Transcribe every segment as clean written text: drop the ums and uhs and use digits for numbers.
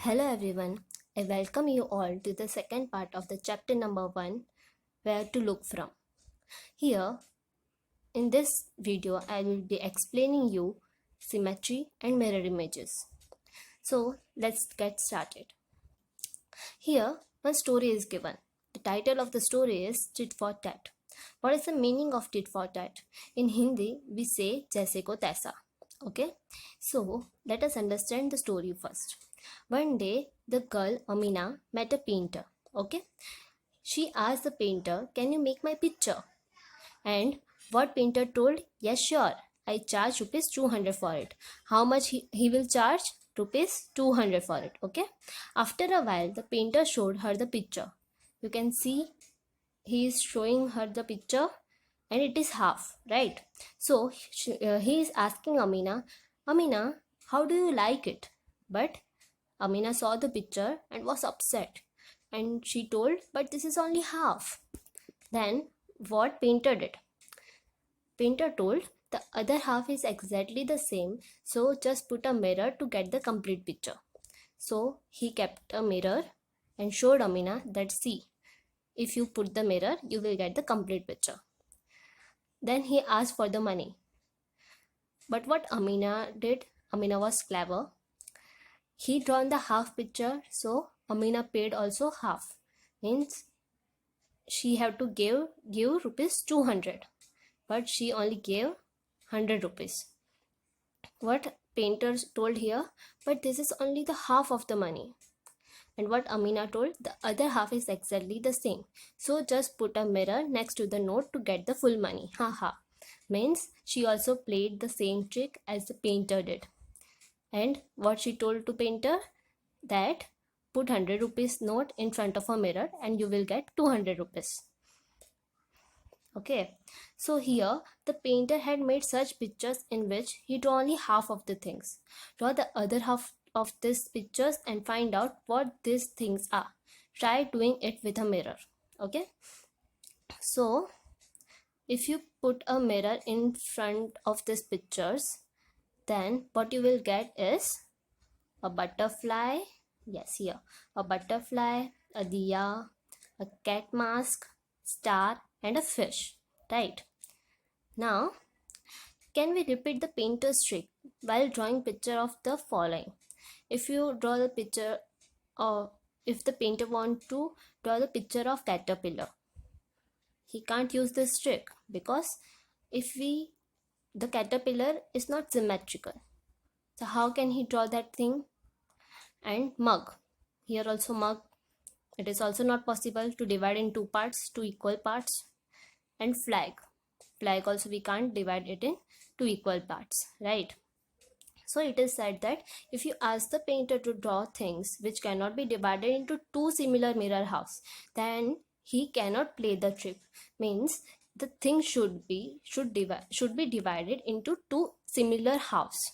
Hello everyone, I welcome you all to the second part of the chapter number 1, Where to Look From. Here, in this video, I will be explaining you symmetry and mirror images. So, let's get started. Here, one story is given. The title of the story is Tit for Tat. What is the meaning of tit for tat? In Hindi, we say jaise ko taisa. Okay, so let us understand the story first. One day, the girl Amina met a painter. Okay, she asked the painter, "Can you make my picture?" And what painter told? "Yes, sure. I charge rupees 200 for it." How much he will charge? Rupees 200 for it. Okay. After a while, the painter showed her the picture. You can see he is showing her the picture and it is half, right? So he is asking Amina, how do you like it? But Amina saw the picture and was upset, and she told, but this is only half. Then what painter did? Painter told, the other half is exactly the same, so just put a mirror to get the complete picture. So he kept a mirror and showed Amina that, see, if you put the mirror, you will get the complete picture. Then he asked for the money. But what Amina did, Amina was clever. He drawn the half picture, so Amina paid also half. Means she have to give rupees 200, but she only gave 100 rupees. What painters told here, but this is only the half of the money. And what Amina told, the other half is exactly the same. So just put a mirror next to the note to get the full money. Haha. Means she also played the same trick as the painter did. And what she told to painter, that put 100 rupees note in front of a mirror and you will get 200 rupees. Okay, so here the painter had made such pictures in which he drew only half of the things. Draw the other half of these pictures and find out what these things are. Try doing it with a mirror. Okay, so if you put a mirror in front of these pictures, then what you will get is a butterfly. Yes, here a butterfly, a diya, a cat mask, star, and a fish. Right, now can we repeat the painter's trick while drawing picture of the following? If you draw the picture of, if the painter want to draw the picture of caterpillar, he can't use this trick because if we the caterpillar is not symmetrical. So how can he draw that thing? And mug, here also mug, it is also not possible to divide in two parts, two equal parts. And flag also we can't divide it in two equal parts, right? So it is said that if you ask the painter to draw things which cannot be divided into two similar mirror halves, then he cannot play the trick. Means the thing should be divided into two similar halves.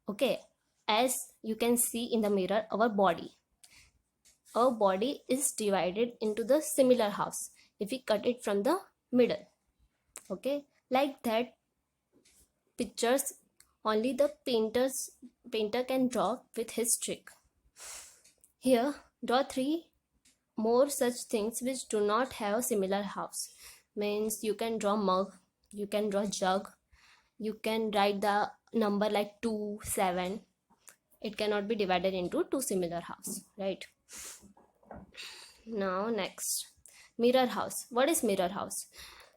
Okay, as you can see in the mirror, our body is divided into the similar halves if we cut it from the middle. Okay, like that pictures only the painter can draw with his trick. Here draw three more such things which do not have similar halves. Means you can draw mug, you can draw jug, you can write the number like 2, 7. It cannot be divided into two similar halves, right? Now next, mirror house. What is mirror house?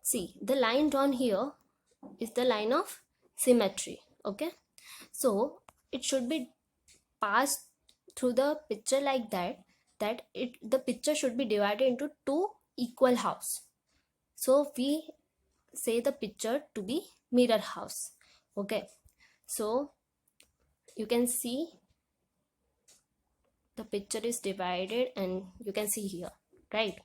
See, the line drawn here is the line of symmetry. Okay, so it should be passed through the picture like that, the picture should be divided into two equal halves. So we say the picture to be mirror house. Okay, so you can see the picture is divided and you can see here, right?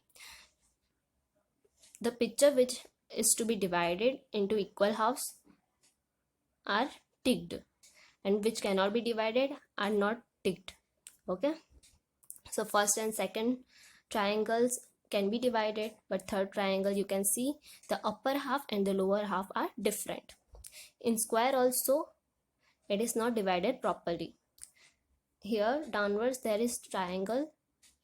The picture which is to be divided into equal halves are ticked, and which cannot be divided are not ticked. Okay, so first and second triangles can be divided, but third triangle you can see the upper half and the lower half are different. In square also it is not divided properly. here downwards there is triangle.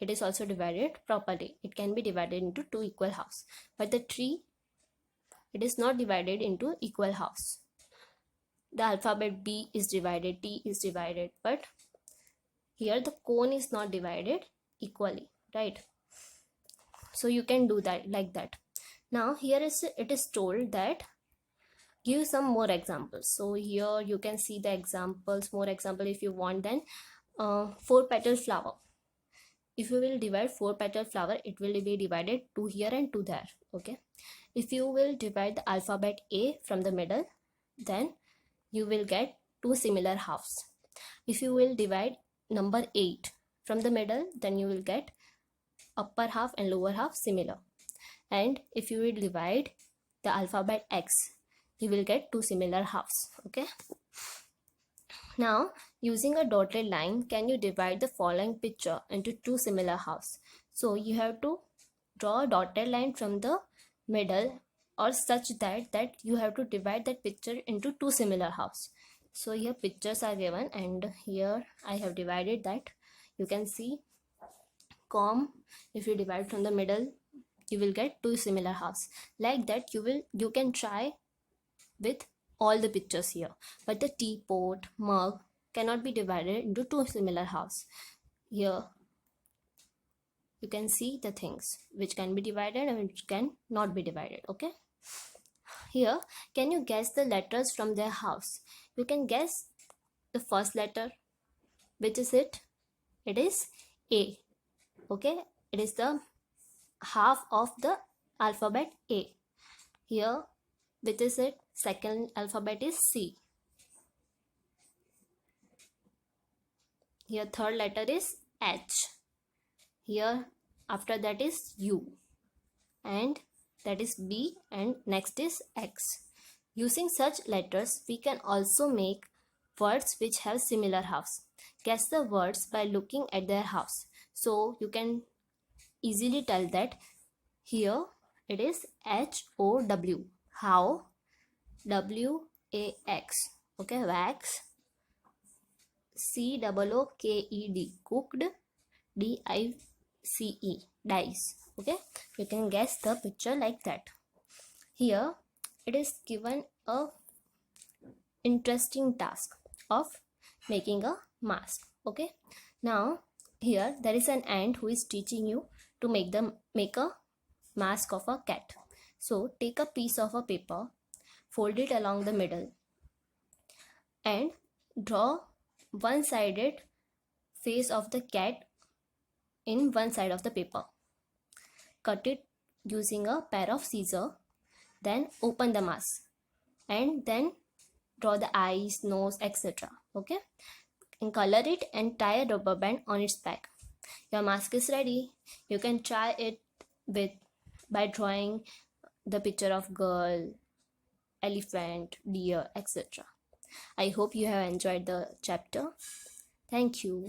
It is also divided properly. It can be divided into two equal halves. But the tree, it is not divided into equal halves. The alphabet B is divided, T is divided, but here the cone is not divided equally, right? So you can do that like that. Now here it is told that give some more examples. So here you can see the examples, more example if you want. Then 4-petal flower. If you will divide 4-petal flower, it will be divided 2 here and 2 there. Okay. If you will divide the alphabet A from the middle, then you will get 2 similar halves. If you will divide number 8 from the middle, then you will get upper half and lower half similar. And if you will divide the alphabet X, you will get 2 similar halves. Okay. Now, using a dotted line, can you divide the following picture into 2 similar halves? So you have to draw a dotted line from the middle, or such that you have to divide that picture into 2 similar halves. So here pictures are given, and here I have divided that. You can see comb, if you divide from the middle, you will get 2 similar halves. Like that you can try with all the pictures here. But the teapot, mug cannot be divided into 2 similar halves. Here you can see the things which can be divided and which can not be divided. Okay. Here, can you guess the letters from their halves? You can guess the first letter. Which is it? It is A. Okay. It is the half of the alphabet A. Here, which is it? Second alphabet is C. Here third letter is H. Here after that is U. And that is B, and next is X. Using such letters, we can also make words which have similar halves. Guess the words by looking at their halves. So you can easily tell that here it is H-O-W. How? W-A-X. Okay, wax. C-O-O-K-E-D. Cooked. D-I-C-E. Dice. Okay, you can guess the picture like that. Here it is given a interesting task of making a mask. Okay, now here there is an ant who is teaching you to make a mask of a cat. So take a piece of a paper, fold it along the middle, and draw one-sided face of the cat in one side of the paper. Cut it using a pair of scissors. Then open the mask and then draw the eyes, nose, etc. Okay, and color it and tie a rubber band on its back. Your mask is ready. You can try it by drawing the picture of girl, elephant, deer, etc. I hope you have enjoyed the chapter. Thank you.